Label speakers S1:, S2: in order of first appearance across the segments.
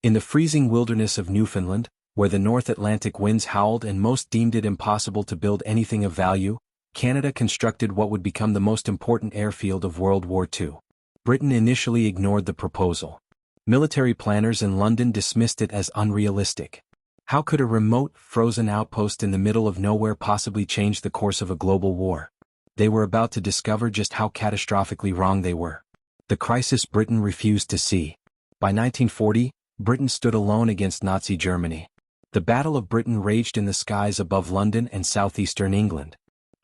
S1: In the freezing wilderness of Newfoundland, where the North Atlantic winds howled and most deemed it impossible to build anything of value, Canada constructed what would become the most important airfield of World War II. Britain initially ignored the proposal. Military planners in London dismissed it as unrealistic. How could a remote, frozen outpost in the middle of nowhere possibly change the course of a global war? They were about to discover just how catastrophically wrong they were. The crisis Britain refused to see. By 1940, Britain stood alone against Nazi Germany. The Battle of Britain raged in the skies above London and southeastern England.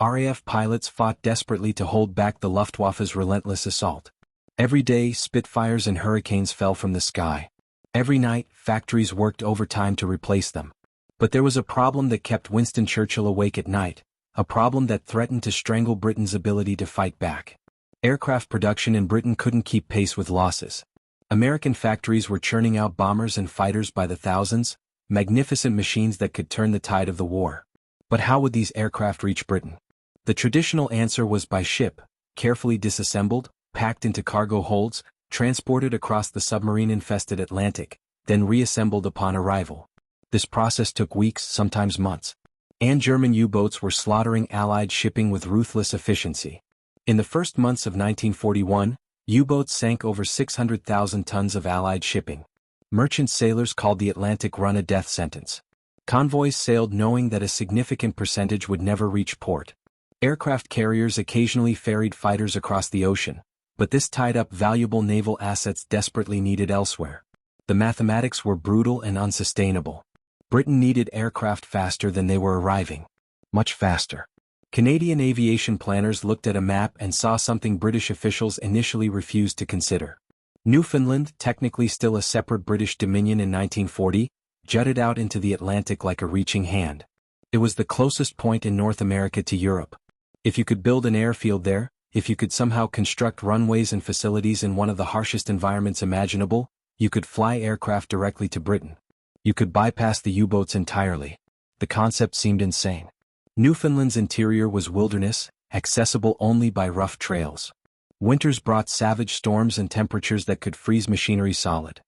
S1: RAF pilots fought desperately to hold back the Luftwaffe's relentless assault. Every day, Spitfires and Hurricanes fell from the sky. Every night, factories worked overtime to replace them. But there was a problem that kept Winston Churchill awake at night, a problem that threatened to strangle Britain's ability to fight back. Aircraft production in Britain couldn't keep pace with losses. American factories were churning out bombers and fighters by the thousands, magnificent machines that could turn the tide of the war. But how would these aircraft reach Britain? The traditional answer was by ship, carefully disassembled, packed into cargo holds, transported across the submarine-infested Atlantic, then reassembled upon arrival. This process took weeks, sometimes months. And German U-boats were slaughtering Allied shipping with ruthless efficiency. In the first months of 1941, U-boats sank over 600,000 tons of Allied shipping. Merchant sailors called the Atlantic run a death sentence. Convoys sailed knowing that a significant percentage would never reach port. Aircraft carriers occasionally ferried fighters across the ocean, but this tied up valuable naval assets desperately needed elsewhere. The mathematics were brutal and unsustainable. Britain needed aircraft faster than they were arriving. Much faster. Canadian aviation planners looked at a map and saw something British officials initially refused to consider. Newfoundland, technically still a separate British dominion in 1940, jutted out into the Atlantic like a reaching hand. It was the closest point in North America to Europe. If you could build an airfield there, if you could somehow construct runways and facilities in one of the harshest environments imaginable, you could fly aircraft directly to Britain. You could bypass the U-boats entirely. The concept seemed insane. Newfoundland's interior was wilderness, accessible only by rough trails. Winters brought savage storms and temperatures that could freeze machinery solid.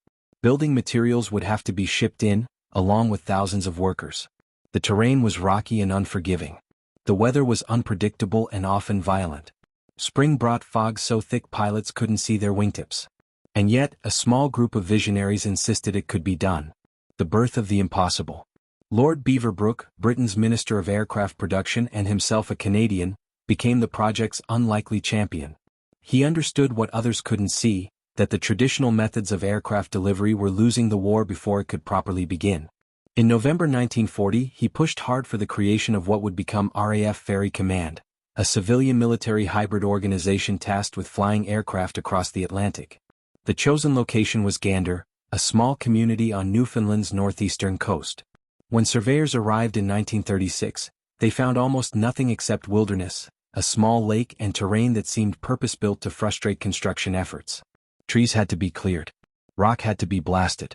S1: Building materials would have to be shipped in, along with thousands of workers. The terrain was rocky and unforgiving. The weather was unpredictable and often violent. Spring brought fog so thick pilots couldn't see their wingtips. And yet, a small group of visionaries insisted it could be done. The birth of the impossible. Lord Beaverbrook, Britain's Minister of Aircraft Production and himself a Canadian, became the project's unlikely champion. He understood what others couldn't see, that the traditional methods of aircraft delivery were losing the war before it could properly begin. In November 1940, he pushed hard for the creation of what would become RAF Ferry Command, a civilian military hybrid organization tasked with flying aircraft across the Atlantic. The chosen location was Gander, a small community on Newfoundland's northeastern coast. When surveyors arrived in 1936, they found almost nothing except wilderness, a small lake and terrain that seemed purpose-built to frustrate construction efforts. Trees had to be cleared. Rock had to be blasted.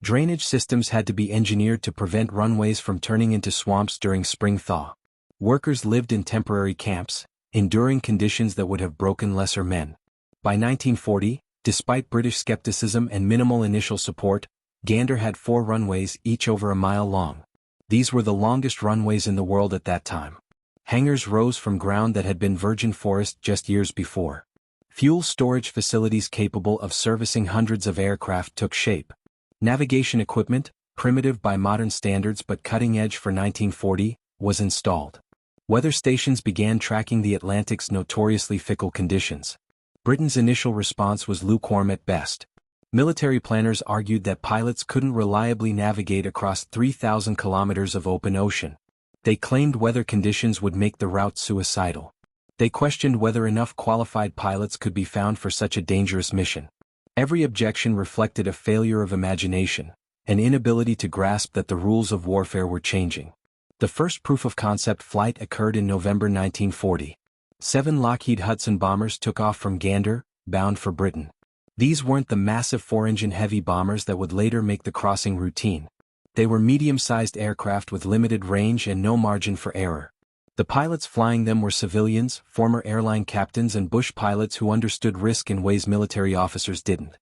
S1: Drainage systems had to be engineered to prevent runways from turning into swamps during spring thaw. Workers lived in temporary camps, enduring conditions that would have broken lesser men. By 1940, despite British skepticism and minimal initial support, Gander had 4 runways, each over a mile long. These were the longest runways in the world at that time. Hangars rose from ground that had been virgin forest just years before. Fuel storage facilities capable of servicing hundreds of aircraft took shape. Navigation equipment, primitive by modern standards but cutting-edge for 1940, was installed. Weather stations began tracking the Atlantic's notoriously fickle conditions. Britain's initial response was lukewarm at best. Military planners argued that pilots couldn't reliably navigate across 3,000 kilometers of open ocean. They claimed weather conditions would make the route suicidal. They questioned whether enough qualified pilots could be found for such a dangerous mission. Every objection reflected a failure of imagination, an inability to grasp that the rules of warfare were changing. The first proof-of-concept flight occurred in November 1940. 7 Lockheed Hudson bombers took off from Gander, bound for Britain. These weren't the massive 4-engine heavy bombers that would later make the crossing routine. They were medium-sized aircraft with limited range and no margin for error. The pilots flying them were civilians, former airline captains and bush pilots who understood risk in ways military officers didn't.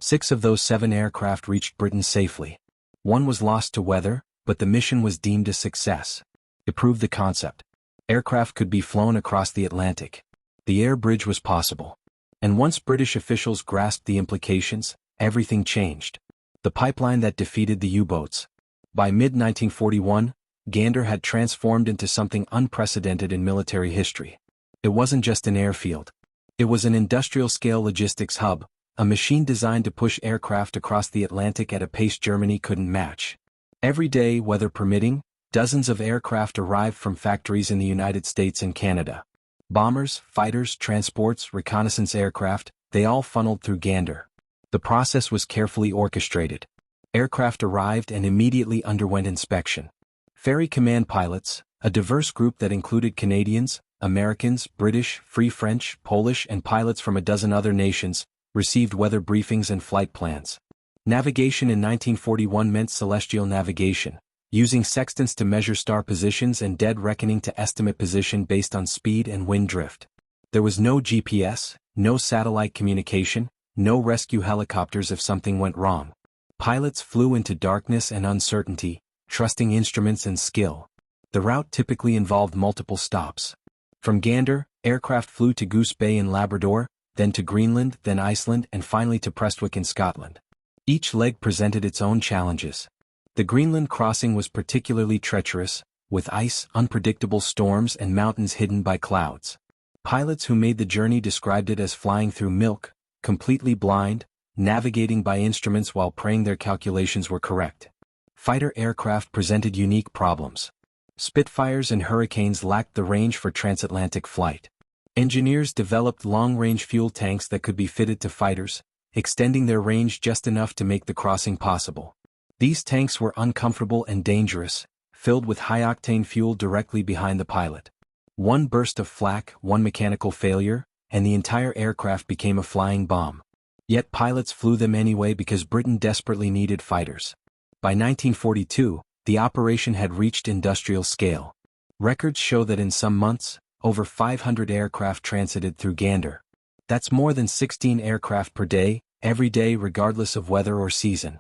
S1: 6 of those 7 aircraft reached Britain safely. One was lost to weather, but the mission was deemed a success. It proved the concept. Aircraft could be flown across the Atlantic. The airbridge was possible. And once British officials grasped the implications, everything changed. The pipeline that defeated the U-boats. By mid-1941, Gander had transformed into something unprecedented in military history. It wasn't just an airfield. It was an industrial-scale logistics hub, a machine designed to push aircraft across the Atlantic at a pace Germany couldn't match. Every day, weather permitting, dozens of aircraft arrived from factories in the United States and Canada. Bombers, fighters, transports, reconnaissance aircraft, they all funneled through Gander. The process was carefully orchestrated. Aircraft arrived and immediately underwent inspection. Ferry command pilots, a diverse group that included Canadians, Americans, British, Free French, Polish, and pilots from a dozen other nations, received weather briefings and flight plans. Navigation in 1941 meant celestial navigation, using sextants to measure star positions and dead reckoning to estimate position based on speed and wind drift. There was no GPS, no satellite communication, no rescue helicopters if something went wrong. Pilots flew into darkness and uncertainty, trusting instruments and skill. The route typically involved multiple stops. From Gander, aircraft flew to Goose Bay in Labrador, then to Greenland, then Iceland, and finally to Prestwick in Scotland. Each leg presented its own challenges. The Greenland crossing was particularly treacherous, with ice, unpredictable storms, and mountains hidden by clouds. Pilots who made the journey described it as flying through milk, completely blind, navigating by instruments while praying their calculations were correct. Fighter aircraft presented unique problems. Spitfires and Hurricanes lacked the range for transatlantic flight. Engineers developed long-range fuel tanks that could be fitted to fighters, extending their range just enough to make the crossing possible. These tanks were uncomfortable and dangerous, filled with high-octane fuel directly behind the pilot. One burst of flak, one mechanical failure, and the entire aircraft became a flying bomb. Yet pilots flew them anyway because Britain desperately needed fighters. By 1942, the operation had reached industrial scale. Records show that in some months, over 500 aircraft transited through Gander. That's more than 16 aircraft per day, every day regardless of weather or season.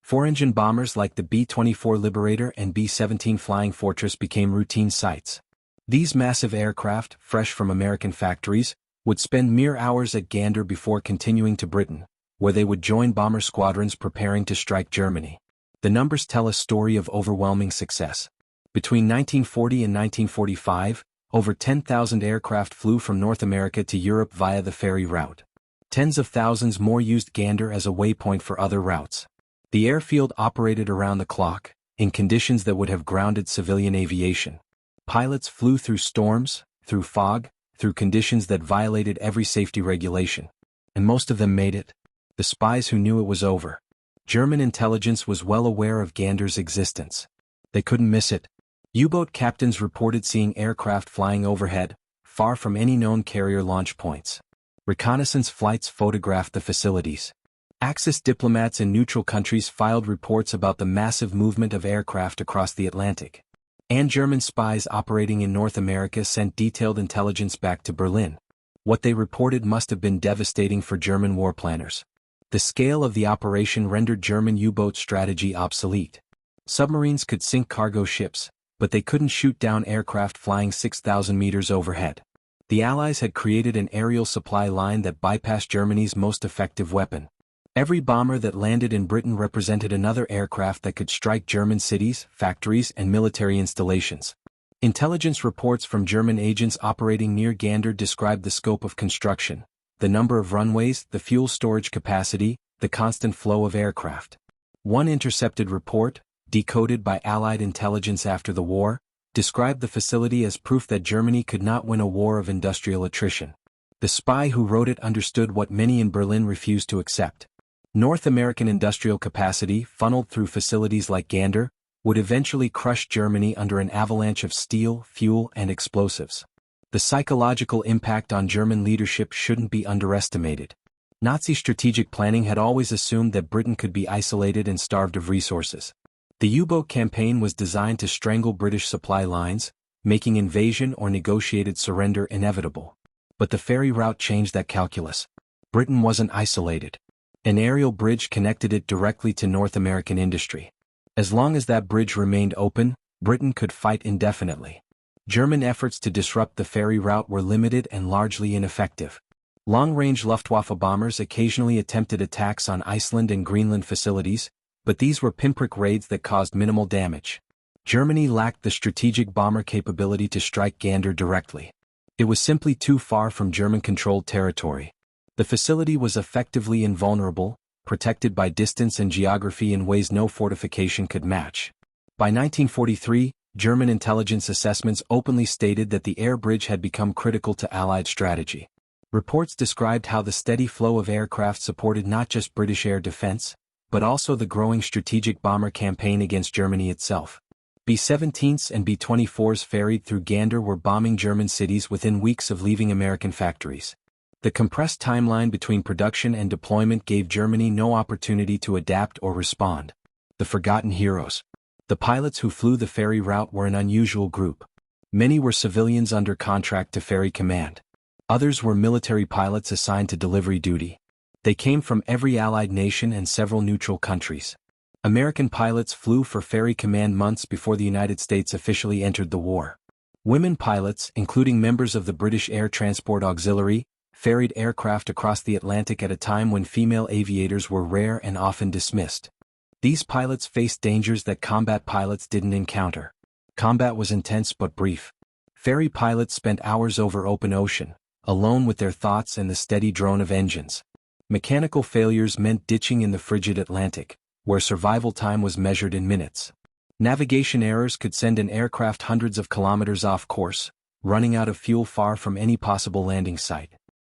S1: 4-engine bombers like the B-24 Liberator and B-17 Flying Fortress became routine sights. These massive aircraft, fresh from American factories, would spend mere hours at Gander before continuing to Britain, where they would join bomber squadrons preparing to strike Germany. The numbers tell a story of overwhelming success. Between 1940 and 1945, over 10,000 aircraft flew from North America to Europe via the ferry route. Tens of thousands more used Gander as a waypoint for other routes. The airfield operated around the clock, in conditions that would have grounded civilian aviation. Pilots flew through storms, through fog, through conditions that violated every safety regulation. And most of them made it. The spies who knew it was over. German intelligence was well aware of Gander's existence. They couldn't miss it. U-boat captains reported seeing aircraft flying overhead, far from any known carrier launch points. Reconnaissance flights photographed the facilities. Axis diplomats in neutral countries filed reports about the massive movement of aircraft across the Atlantic. And German spies operating in North America sent detailed intelligence back to Berlin. What they reported must have been devastating for German war planners. The scale of the operation rendered German U-boat strategy obsolete. Submarines could sink cargo ships, but they couldn't shoot down aircraft flying 6,000 meters overhead. The Allies had created an aerial supply line that bypassed Germany's most effective weapon. Every bomber that landed in Britain represented another aircraft that could strike German cities, factories, and military installations. Intelligence reports from German agents operating near Gander described the scope of construction, the number of runways, the fuel storage capacity, the constant flow of aircraft. One intercepted report, decoded by Allied intelligence after the war, described the facility as proof that Germany could not win a war of industrial attrition. The spy who wrote it understood what many in Berlin refused to accept. North American industrial capacity, funneled through facilities like Gander, would eventually crush Germany under an avalanche of steel, fuel, and explosives. The psychological impact on German leadership shouldn't be underestimated. Nazi strategic planning had always assumed that Britain could be isolated and starved of resources. The U-boat campaign was designed to strangle British supply lines, making invasion or negotiated surrender inevitable. But the ferry route changed that calculus. Britain wasn't isolated. An aerial bridge connected it directly to North American industry. As long as that bridge remained open, Britain could fight indefinitely. German efforts to disrupt the ferry route were limited and largely ineffective. Long-range Luftwaffe bombers occasionally attempted attacks on Iceland and Greenland facilities, but these were pinprick raids that caused minimal damage. Germany lacked the strategic bomber capability to strike Gander directly. It was simply too far from German-controlled territory. The facility was effectively invulnerable, protected by distance and geography in ways no fortification could match. By 1943, German intelligence assessments openly stated that the air bridge had become critical to Allied strategy. Reports described how the steady flow of aircraft supported not just British air defense, but also the growing strategic bomber campaign against Germany itself. B-17s and B-24s ferried through Gander were bombing German cities within weeks of leaving American factories. The compressed timeline between production and deployment gave Germany no opportunity to adapt or respond. The forgotten heroes. The pilots who flew the ferry route were an unusual group. Many were civilians under contract to ferry command. Others were military pilots assigned to delivery duty. They came from every Allied nation and several neutral countries. American pilots flew for ferry command months before the United States officially entered the war. Women pilots, including members of the British Air Transport Auxiliary, ferried aircraft across the Atlantic at a time when female aviators were rare and often dismissed. These pilots faced dangers that combat pilots didn't encounter. Combat was intense but brief. Ferry pilots spent hours over open ocean, alone with their thoughts and the steady drone of engines. Mechanical failures meant ditching in the frigid Atlantic, where survival time was measured in minutes. Navigation errors could send an aircraft hundreds of kilometers off course, running out of fuel far from any possible landing site.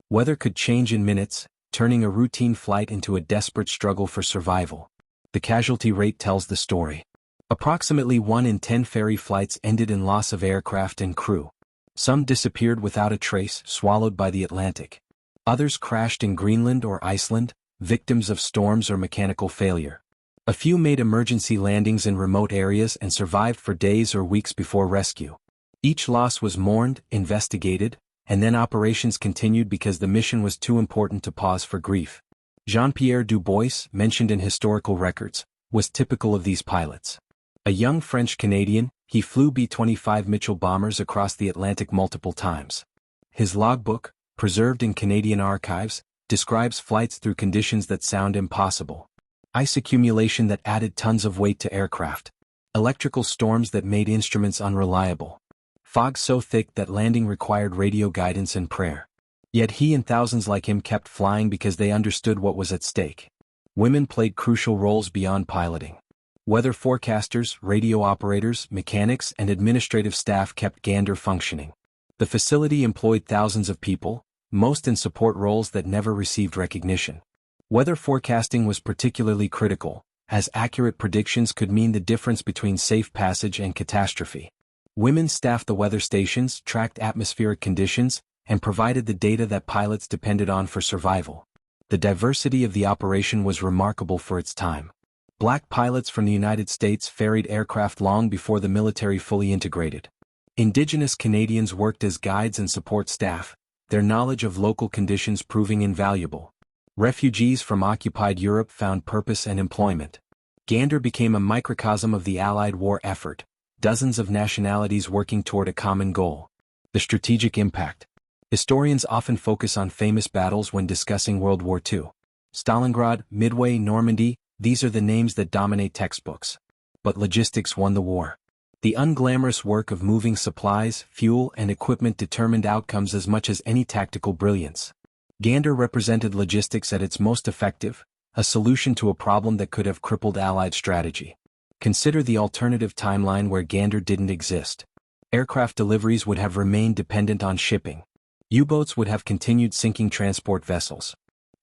S1: Weather could change in minutes, turning a routine flight into a desperate struggle for survival. The casualty rate tells the story. Approximately 1 in 10 ferry flights ended in loss of aircraft and crew. Some disappeared without a trace, swallowed by the Atlantic. Others crashed in Greenland or Iceland, victims of storms or mechanical failure. A few made emergency landings in remote areas and survived for days or weeks before rescue. Each loss was mourned, investigated, and then operations continued because the mission was too important to pause for grief. Jean-Pierre Dubois, mentioned in historical records, was typical of these pilots. A young French-Canadian, he flew B-25 Mitchell bombers across the Atlantic multiple times. His logbook, preserved in Canadian archives, describes flights through conditions that sound impossible. Ice accumulation that added tons of weight to aircraft. Electrical storms that made instruments unreliable. Fog so thick that landing required radio guidance and prayer. Yet he and thousands like him kept flying because they understood what was at stake. Women played crucial roles beyond piloting. Weather forecasters, radio operators, mechanics, and administrative staff kept Gander functioning. The facility employed thousands of people, most in support roles that never received recognition. Weather forecasting was particularly critical, as accurate predictions could mean the difference between safe passage and catastrophe. Women staffed the weather stations, tracked atmospheric conditions, and provided the data that pilots depended on for survival. The diversity of the operation was remarkable for its time. Black pilots from the United States ferried aircraft long before the military fully integrated. Indigenous Canadians worked as guides and support staff, their knowledge of local conditions proving invaluable. Refugees from occupied Europe found purpose and employment. Gander became a microcosm of the Allied war effort, dozens of nationalities working toward a common goal. The strategic impact. Historians often focus on famous battles when discussing World War II. Stalingrad, Midway, Normandy, these are the names that dominate textbooks. But logistics won the war. The unglamorous work of moving supplies, fuel, and equipment determined outcomes as much as any tactical brilliance. Gander represented logistics at its most effective, a solution to a problem that could have crippled Allied strategy. Consider the alternative timeline where Gander didn't exist. Aircraft deliveries would have remained dependent on shipping. U-boats would have continued sinking transport vessels.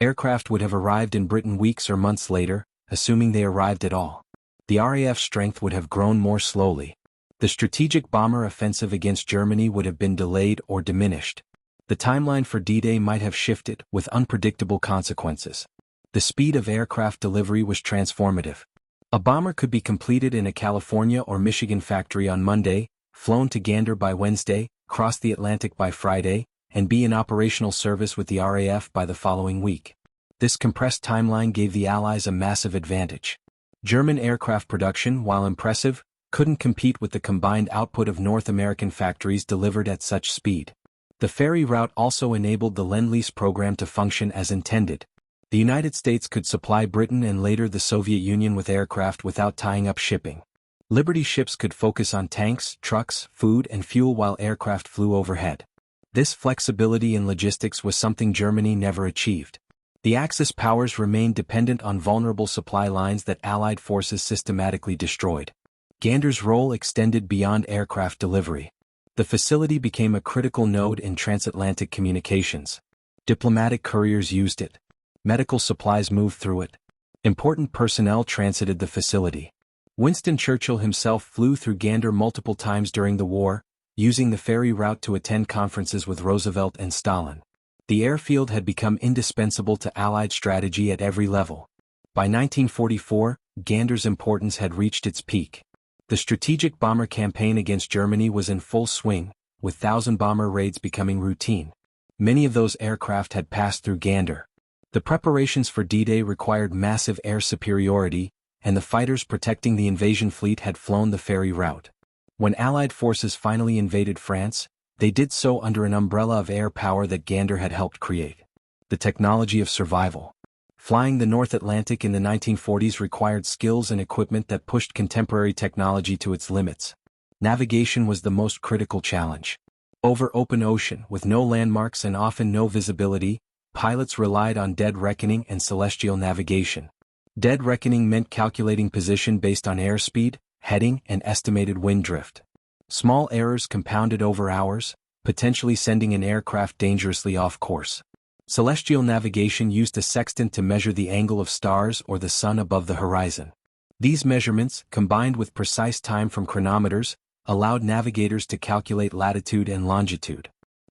S1: Aircraft would have arrived in Britain weeks or months later, assuming they arrived at all. The RAF's strength would have grown more slowly. The strategic bomber offensive against Germany would have been delayed or diminished. The timeline for D-Day might have shifted, with unpredictable consequences. The speed of aircraft delivery was transformative. A bomber could be completed in a California or Michigan factory on Monday, flown to Gander by Wednesday, cross the Atlantic by Friday, and be in operational service with the RAF by the following week. This compressed timeline gave the Allies a massive advantage. German aircraft production, while impressive, couldn't compete with the combined output of North American factories delivered at such speed. The ferry route also enabled the Lend-Lease program to function as intended. The United States could supply Britain and later the Soviet Union with aircraft without tying up shipping. Liberty ships could focus on tanks, trucks, food and fuel while aircraft flew overhead. This flexibility in logistics was something Germany never achieved. The Axis powers remained dependent on vulnerable supply lines that Allied forces systematically destroyed. Gander's role extended beyond aircraft delivery. The facility became a critical node in transatlantic communications. Diplomatic couriers used it. Medical supplies moved through it. Important personnel transited the facility. Winston Churchill himself flew through Gander multiple times during the war, using the ferry route to attend conferences with Roosevelt and Stalin. The airfield had become indispensable to Allied strategy at every level. By 1944, Gander's importance had reached its peak. The strategic bomber campaign against Germany was in full swing, with 1,000-bomber raids becoming routine. Many of those aircraft had passed through Gander. The preparations for D-Day required massive air superiority, and the fighters protecting the invasion fleet had flown the ferry route. When Allied forces finally invaded France, they did so under an umbrella of air power that Gander had helped create. The technology of survival. Flying the North Atlantic in the 1940s required skills and equipment that pushed contemporary technology to its limits. Navigation was the most critical challenge. Over open ocean, with no landmarks and often no visibility, pilots relied on dead reckoning and celestial navigation. Dead reckoning meant calculating position based on airspeed, heading, and estimated wind drift. Small errors compounded over hours, potentially sending an aircraft dangerously off course. Celestial navigation used a sextant to measure the angle of stars or the sun above the horizon. These measurements, combined with precise time from chronometers, allowed navigators to calculate latitude and longitude.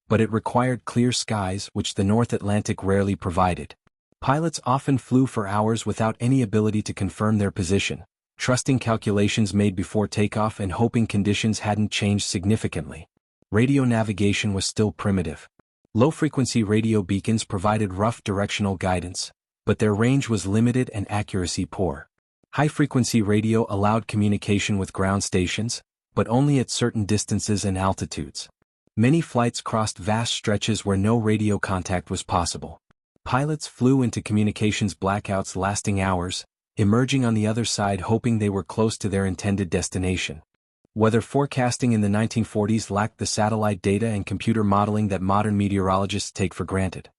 S1: But it required clear skies, which the North Atlantic rarely provided. Pilots often flew for hours without any ability to confirm their position, trusting calculations made before takeoff and hoping conditions hadn't changed significantly. Radio navigation was still primitive. Low-frequency radio beacons provided rough directional guidance, but their range was limited and accuracy poor. High-frequency radio allowed communication with ground stations, but only at certain distances and altitudes. Many flights crossed vast stretches where no radio contact was possible. Pilots flew into communications blackouts lasting hours, emerging on the other side hoping they were close to their intended destination. Weather forecasting in the 1940s lacked the satellite data and computer modeling that modern meteorologists take for granted.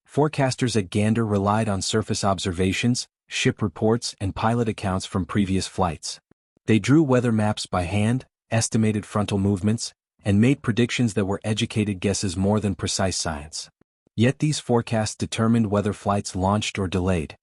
S1: Forecasters at Gander relied on surface observations, ship reports, and pilot accounts from previous flights. They drew weather maps by hand, estimated frontal movements, and made predictions that were educated guesses more than precise science. Yet these forecasts determined whether flights launched or delayed.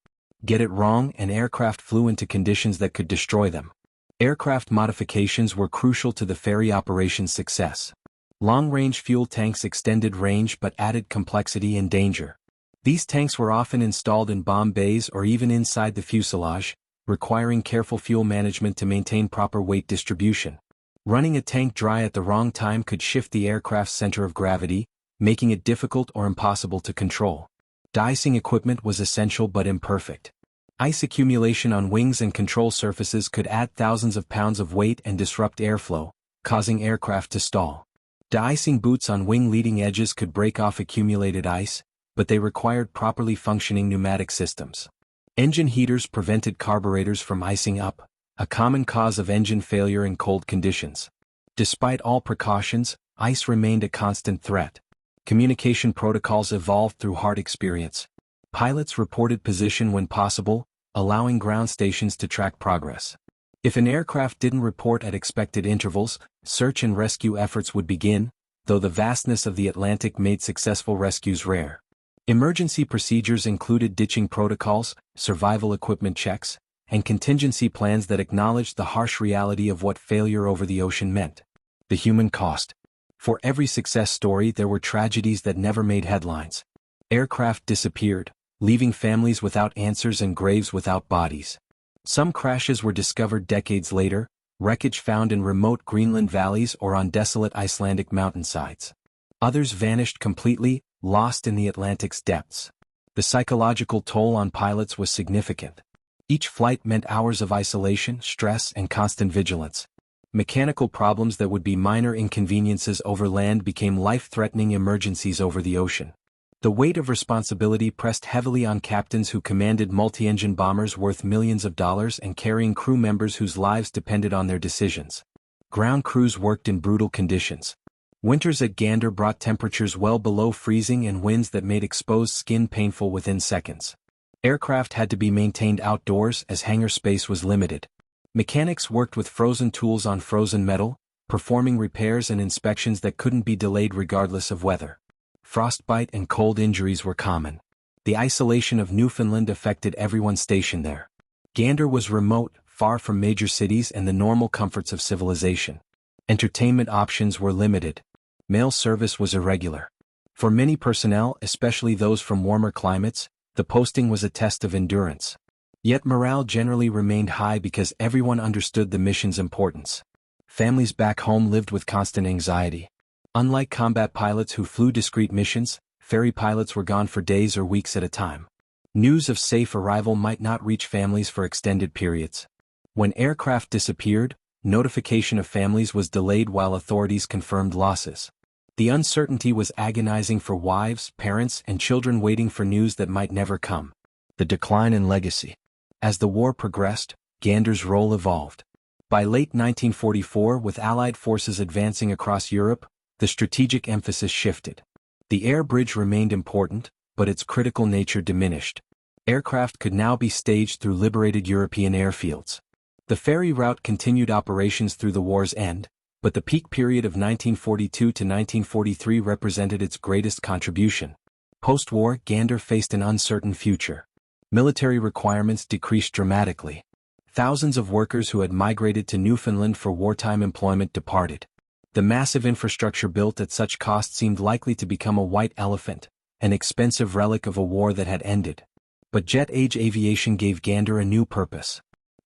S1: Get it wrong and aircraft flew into conditions that could destroy them. Aircraft modifications were crucial to the ferry operation's success. Long-range fuel tanks extended range but added complexity and danger. These tanks were often installed in bomb bays or even inside the fuselage, requiring careful fuel management to maintain proper weight distribution. Running a tank dry at the wrong time could shift the aircraft's center of gravity, making it difficult or impossible to control. De-icing equipment was essential but imperfect. Ice accumulation on wings and control surfaces could add thousands of pounds of weight and disrupt airflow, causing aircraft to stall. De-icing boots on wing leading edges could break off accumulated ice, but they required properly functioning pneumatic systems. Engine heaters prevented carburetors from icing up, a common cause of engine failure in cold conditions. Despite all precautions, ice remained a constant threat. Communication protocols evolved through hard experience. Pilots reported position when possible, allowing ground stations to track progress. If an aircraft didn't report at expected intervals, search and rescue efforts would begin, though the vastness of the Atlantic made successful rescues rare. Emergency procedures included ditching protocols, survival equipment checks, and contingency plans that acknowledged the harsh reality of what failure over the ocean meant. The human cost. For every success story there were tragedies that never made headlines. Aircraft disappeared, leaving families without answers and graves without bodies. Some crashes were discovered decades later, wreckage found in remote Greenland valleys or on desolate Icelandic mountainsides. Others vanished completely, lost in the Atlantic's depths. The psychological toll on pilots was significant. Each flight meant hours of isolation, stress, and constant vigilance. Mechanical problems that would be minor inconveniences over land became life-threatening emergencies over the ocean. The weight of responsibility pressed heavily on captains who commanded multi-engine bombers worth millions of dollars and carrying crew members whose lives depended on their decisions. Ground crews worked in brutal conditions. Winters at Gander brought temperatures well below freezing and winds that made exposed skin painful within seconds. Aircraft had to be maintained outdoors as hangar space was limited. Mechanics worked with frozen tools on frozen metal, performing repairs and inspections that couldn't be delayed regardless of weather. Frostbite and cold injuries were common. The isolation of Newfoundland affected everyone stationed there. Gander was remote, far from major cities and the normal comforts of civilization. Entertainment options were limited. Mail service was irregular. For many personnel, especially those from warmer climates, the posting was a test of endurance. Yet morale generally remained high because everyone understood the mission's importance. Families back home lived with constant anxiety. Unlike combat pilots who flew discrete missions, ferry pilots were gone for days or weeks at a time. News of safe arrival might not reach families for extended periods. When aircraft disappeared, notification of families was delayed while authorities confirmed losses. The uncertainty was agonizing for wives, parents, and children waiting for news that might never come. The decline in legacy. As the war progressed, Gander's role evolved. By late 1944, with Allied forces advancing across Europe, the strategic emphasis shifted. The airbridge remained important, but its critical nature diminished. Aircraft could now be staged through liberated European airfields. The ferry route continued operations through the war's end, but the peak period of 1942 to 1943 represented its greatest contribution. Post-war, Gander faced an uncertain future. Military requirements decreased dramatically. Thousands of workers who had migrated to Newfoundland for wartime employment departed. The massive infrastructure built at such cost seemed likely to become a white elephant, an expensive relic of a war that had ended. But jet-age aviation gave Gander a new purpose.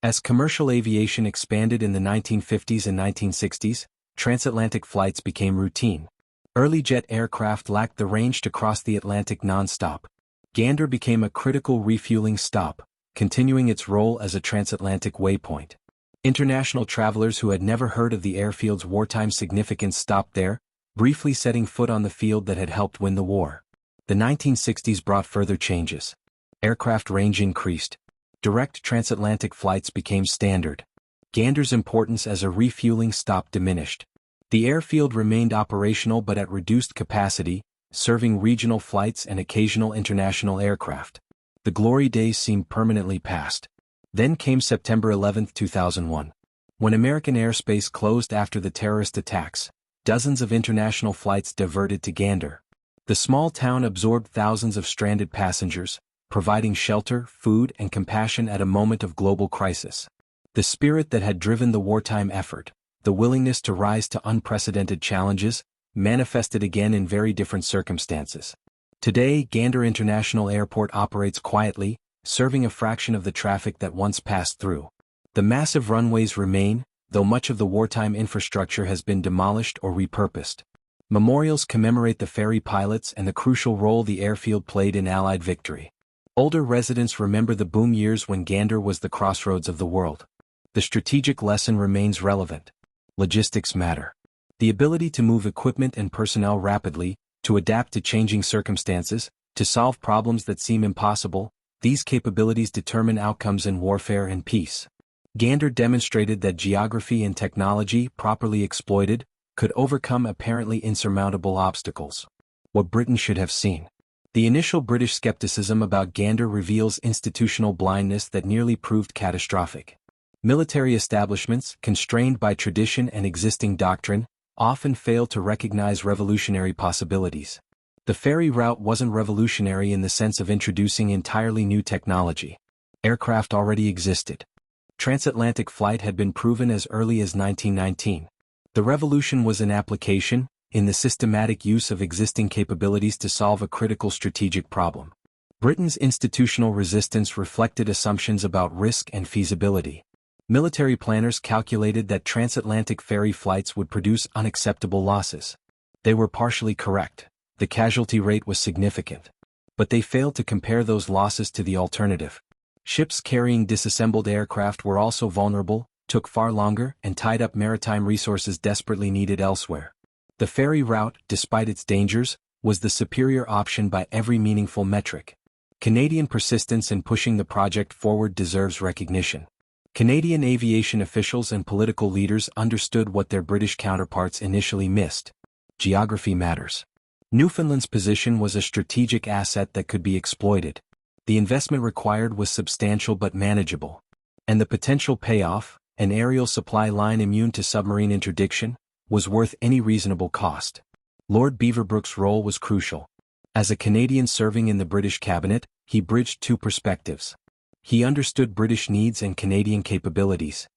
S1: As commercial aviation expanded in the 1950s and 1960s, transatlantic flights became routine. Early jet aircraft lacked the range to cross the Atlantic non-stop. Gander became a critical refueling stop, continuing its role as a transatlantic waypoint. International travelers who had never heard of the airfield's wartime significance stopped there, briefly setting foot on the field that had helped win the war. The 1960s brought further changes. Aircraft range increased. Direct transatlantic flights became standard. Gander's importance as a refueling stop diminished. The airfield remained operational but at reduced capacity, serving regional flights and occasional international aircraft. The glory days seemed permanently past. Then came September 11, 2001. When American airspace closed after the terrorist attacks, dozens of international flights diverted to Gander. The small town absorbed thousands of stranded passengers, providing shelter, food, and compassion at a moment of global crisis. The spirit that had driven the wartime effort, the willingness to rise to unprecedented challenges, manifested again in very different circumstances. Today, Gander International Airport operates quietly, serving a fraction of the traffic that once passed through. The massive runways remain, though much of the wartime infrastructure has been demolished or repurposed. Memorials commemorate the ferry pilots and the crucial role the airfield played in Allied victory. Older residents remember the boom years when Gander was the crossroads of the world. The strategic lesson remains relevant. Logistics matter. The ability to move equipment and personnel rapidly, to adapt to changing circumstances, to solve problems that seem impossible, these capabilities determine outcomes in warfare and peace. Gander demonstrated that geography and technology, properly exploited, could overcome apparently insurmountable obstacles. What Britain should have seen. The initial British skepticism about Gander reveals institutional blindness that nearly proved catastrophic. Military establishments, constrained by tradition and existing doctrine, often fail to recognize revolutionary possibilities. The ferry route wasn't revolutionary in the sense of introducing entirely new technology. Aircraft already existed. Transatlantic flight had been proven as early as 1919. The revolution was in application, in the systematic use of existing capabilities to solve a critical strategic problem. Britain's institutional resistance reflected assumptions about risk and feasibility. Military planners calculated that transatlantic ferry flights would produce unacceptable losses. They were partially correct. The casualty rate was significant. But they failed to compare those losses to the alternative. Ships carrying disassembled aircraft were also vulnerable, took far longer, and tied up maritime resources desperately needed elsewhere. The ferry route, despite its dangers, was the superior option by every meaningful metric. Canadian persistence in pushing the project forward deserves recognition. Canadian aviation officials and political leaders understood what their British counterparts initially missed. Geography matters. Newfoundland's position was a strategic asset that could be exploited. The investment required was substantial but manageable. And the potential payoff, an aerial supply line immune to submarine interdiction, was worth any reasonable cost. Lord Beaverbrook's role was crucial. As a Canadian serving in the British cabinet, he bridged two perspectives. He understood British needs and Canadian capabilities.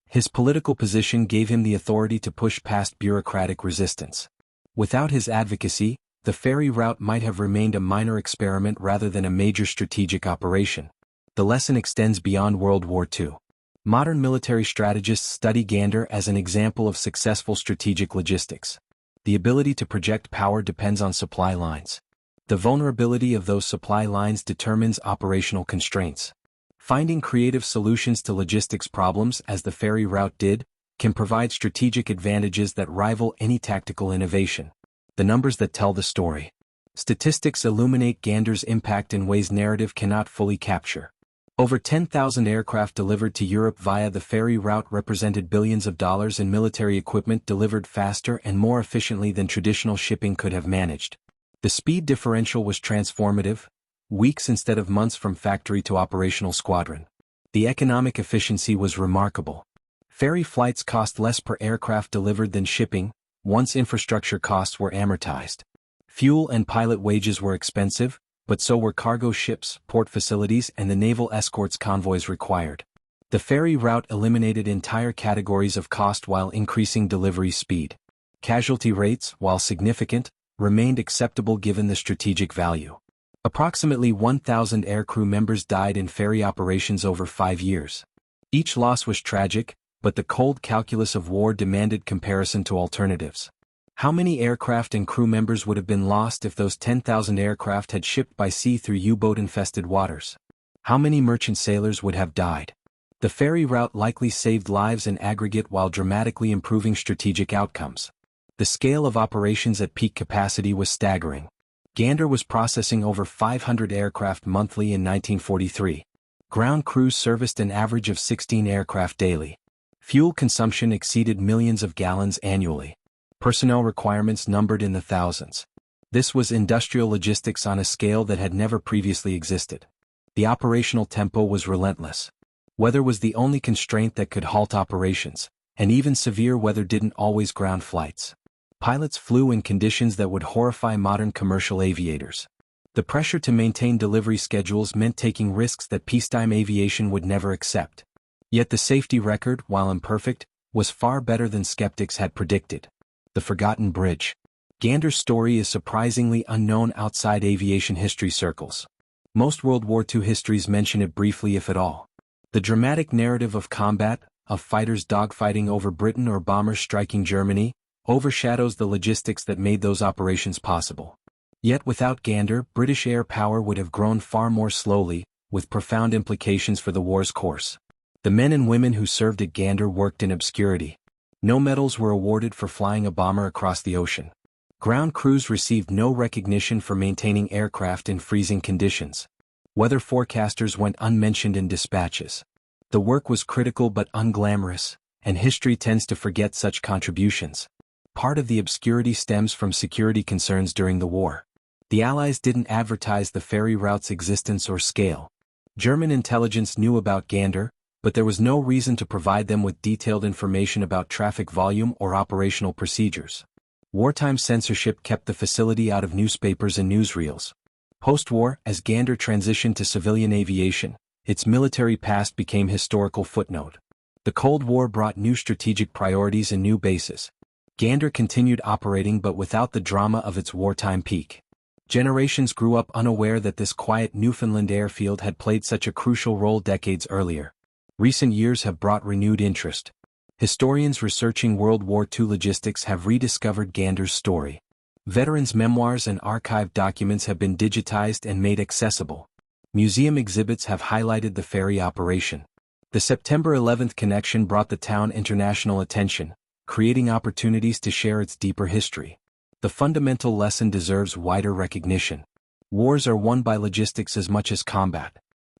S1: His political position gave him the authority to push past bureaucratic resistance. Without his advocacy, the ferry route might have remained a minor experiment rather than a major strategic operation. The lesson extends beyond World War II. Modern military strategists study Gander as an example of successful strategic logistics. The ability to project power depends on supply lines. The vulnerability of those supply lines determines operational constraints. Finding creative solutions to logistics problems, as the ferry route did, can provide strategic advantages that rival any tactical innovation. The numbers that tell the story. Statistics illuminate Gander's impact in ways narrative cannot fully capture. Over 10,000 aircraft delivered to Europe via the ferry route represented billions of dollars in military equipment delivered faster and more efficiently than traditional shipping could have managed. The speed differential was transformative, weeks instead of months from factory to operational squadron. The economic efficiency was remarkable. Ferry flights cost less per aircraft delivered than shipping, once infrastructure costs were amortized. Fuel and pilot wages were expensive, but so were cargo ships, port facilities, and the naval escorts convoys required. The ferry route eliminated entire categories of cost while increasing delivery speed. Casualty rates, while significant, remained acceptable given the strategic value. Approximately 1,000 aircrew members died in ferry operations over 5 years. Each loss was tragic, but the cold calculus of war demanded comparison to alternatives. How many aircraft and crew members would have been lost if those 10,000 aircraft had shipped by sea through U-boat-infested waters? How many merchant sailors would have died? The ferry route likely saved lives in aggregate while dramatically improving strategic outcomes. The scale of operations at peak capacity was staggering. Gander was processing over 500 aircraft monthly in 1943. Ground crews serviced an average of 16 aircraft daily. Fuel consumption exceeded millions of gallons annually. Personnel requirements numbered in the thousands. This was industrial logistics on a scale that had never previously existed. The operational tempo was relentless. Weather was the only constraint that could halt operations, and even severe weather didn't always ground flights. Pilots flew in conditions that would horrify modern commercial aviators. The pressure to maintain delivery schedules meant taking risks that peacetime aviation would never accept. Yet the safety record, while imperfect, was far better than skeptics had predicted. The Forgotten Bridge. Gander's story is surprisingly unknown outside aviation history circles. Most World War II histories mention it briefly if at all. The dramatic narrative of combat, of fighters dogfighting over Britain or bombers striking Germany, overshadows the logistics that made those operations possible. Yet without Gander, British air power would have grown far more slowly, with profound implications for the war's course. The men and women who served at Gander worked in obscurity. No medals were awarded for flying a bomber across the ocean. Ground crews received no recognition for maintaining aircraft in freezing conditions. Weather forecasters went unmentioned in dispatches. The work was critical but unglamorous, and history tends to forget such contributions. Part of the obscurity stems from security concerns during the war. The Allies didn't advertise the ferry route's existence or scale. German intelligence knew about Gander, but there was no reason to provide them with detailed information about traffic volume or operational procedures. Wartime censorship kept the facility out of newspapers and newsreels. Post-war, as Gander transitioned to civilian aviation, its military past became historical footnote. The Cold War brought new strategic priorities and new bases. Gander continued operating but without the drama of its wartime peak. Generations grew up unaware that this quiet Newfoundland airfield had played such a crucial role decades earlier. Recent years have brought renewed interest. Historians researching World War II logistics have rediscovered Gander's story. Veterans' memoirs and archived documents have been digitized and made accessible. Museum exhibits have highlighted the ferry operation. The September 11th connection brought the town international attention, creating opportunities to share its deeper history. The fundamental lesson deserves wider recognition. Wars are won by logistics as much as combat.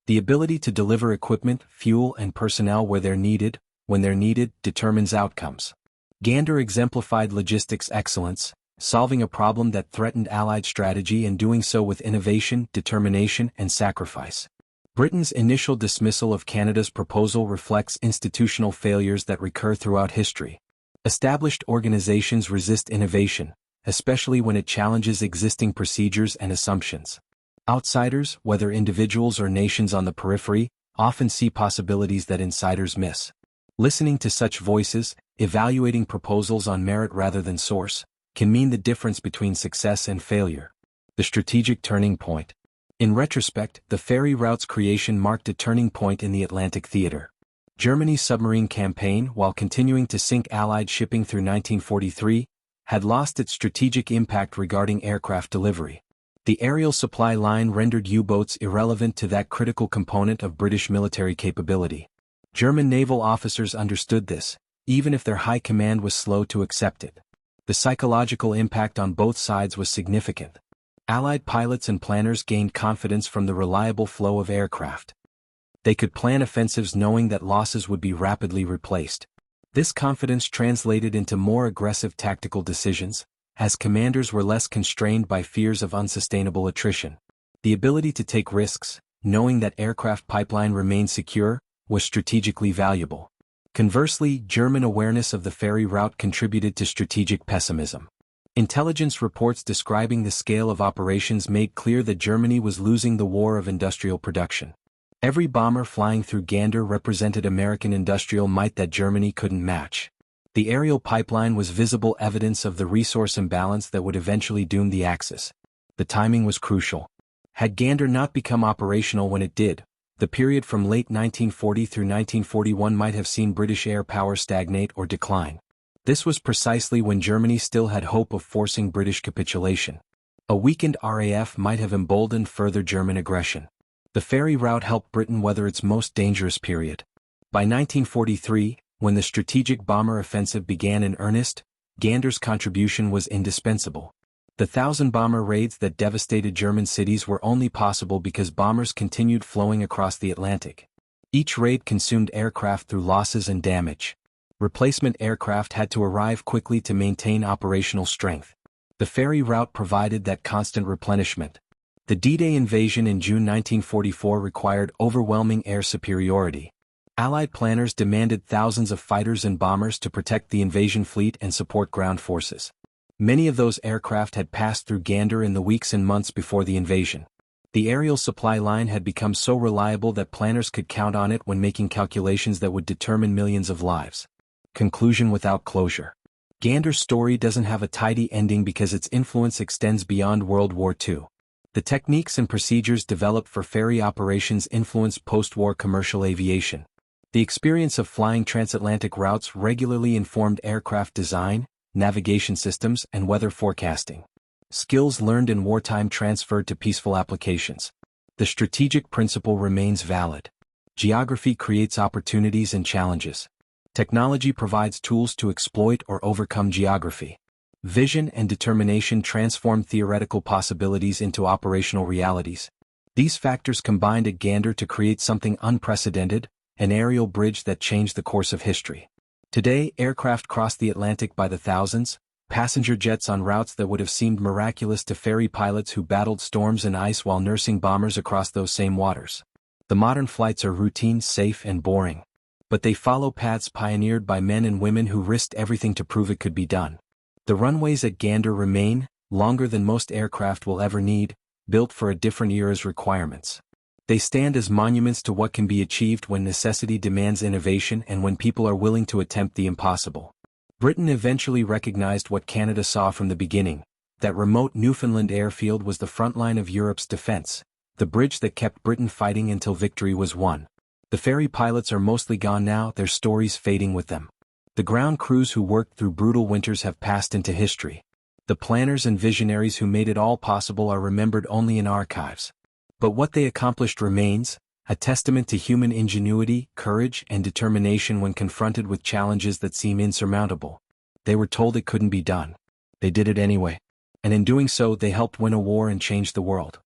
S1: The ability to deliver equipment, fuel, and personnel where they're needed, when they're needed, determines outcomes. Gander exemplified logistics excellence, solving a problem that threatened Allied strategy and doing so with innovation, determination, and sacrifice. Britain's initial dismissal of Canada's proposal reflects institutional failures that recur throughout history. Established organizations resist innovation, especially when it challenges existing procedures and assumptions. Outsiders, whether individuals or nations on the periphery, often see possibilities that insiders miss. Listening to such voices, evaluating proposals on merit rather than source, can mean the difference between success and failure. The strategic turning point. In retrospect, the ferry route's creation marked a turning point in the Atlantic theater. Germany's submarine campaign, while continuing to sink Allied shipping through 1943, had lost its strategic impact regarding aircraft delivery. The aerial supply line rendered U-boats irrelevant to that critical component of British military capability. German naval officers understood this, even if their high command was slow to accept it. The psychological impact on both sides was significant. Allied pilots and planners gained confidence from the reliable flow of aircraft. They could plan offensives knowing that losses would be rapidly replaced. This confidence translated into more aggressive tactical decisions, as commanders were less constrained by fears of unsustainable attrition. The ability to take risks, knowing that aircraft pipeline remained secure, was strategically valuable. Conversely, German awareness of the ferry route contributed to strategic pessimism. Intelligence reports describing the scale of operations made clear that Germany was losing the war of industrial production. Every bomber flying through Gander represented American industrial might that Germany couldn't match. The aerial pipeline was visible evidence of the resource imbalance that would eventually doom the Axis. The timing was crucial. Had Gander not become operational when it did, the period from late 1940 through 1941 might have seen British air power stagnate or decline. This was precisely when Germany still had hope of forcing British capitulation. A weakened RAF might have emboldened further German aggression. The ferry route helped Britain weather its most dangerous period. By 1943, when the strategic bomber offensive began in earnest, Gander's contribution was indispensable. The 1,000-bomber raids that devastated German cities were only possible because bombers continued flowing across the Atlantic. Each raid consumed aircraft through losses and damage. Replacement aircraft had to arrive quickly to maintain operational strength. The ferry route provided that constant replenishment. The D-Day invasion in June 1944 required overwhelming air superiority. Allied planners demanded thousands of fighters and bombers to protect the invasion fleet and support ground forces. Many of those aircraft had passed through Gander in the weeks and months before the invasion. The aerial supply line had become so reliable that planners could count on it when making calculations that would determine millions of lives. Conclusion without closure. Gander's story doesn't have a tidy ending because its influence extends beyond World War II. The techniques and procedures developed for ferry operations influenced post-war commercial aviation. The experience of flying transatlantic routes regularly informed aircraft design, navigation systems, and weather forecasting. Skills learned in wartime transferred to peaceful applications. The strategic principle remains valid. Geography creates opportunities and challenges. Technology provides tools to exploit or overcome geography. Vision and determination transform theoretical possibilities into operational realities. These factors combined at Gander to create something unprecedented, an aerial bridge that changed the course of history. Today, aircraft cross the Atlantic by the thousands, passenger jets on routes that would have seemed miraculous to ferry pilots who battled storms and ice while nursing bombers across those same waters. The modern flights are routine, safe, and boring. But they follow paths pioneered by men and women who risked everything to prove it could be done. The runways at Gander remain, longer than most aircraft will ever need, built for a different era's requirements. They stand as monuments to what can be achieved when necessity demands innovation and when people are willing to attempt the impossible. Britain eventually recognized what Canada saw from the beginning, that remote Newfoundland airfield was the front line of Europe's defense, the bridge that kept Britain fighting until victory was won. The ferry pilots are mostly gone now, their stories fading with them. The ground crews who worked through brutal winters have passed into history. The planners and visionaries who made it all possible are remembered only in archives. But what they accomplished remains, a testament to human ingenuity, courage, and determination when confronted with challenges that seem insurmountable. They were told it couldn't be done. They did it anyway. And in doing so, they helped win a war and change the world.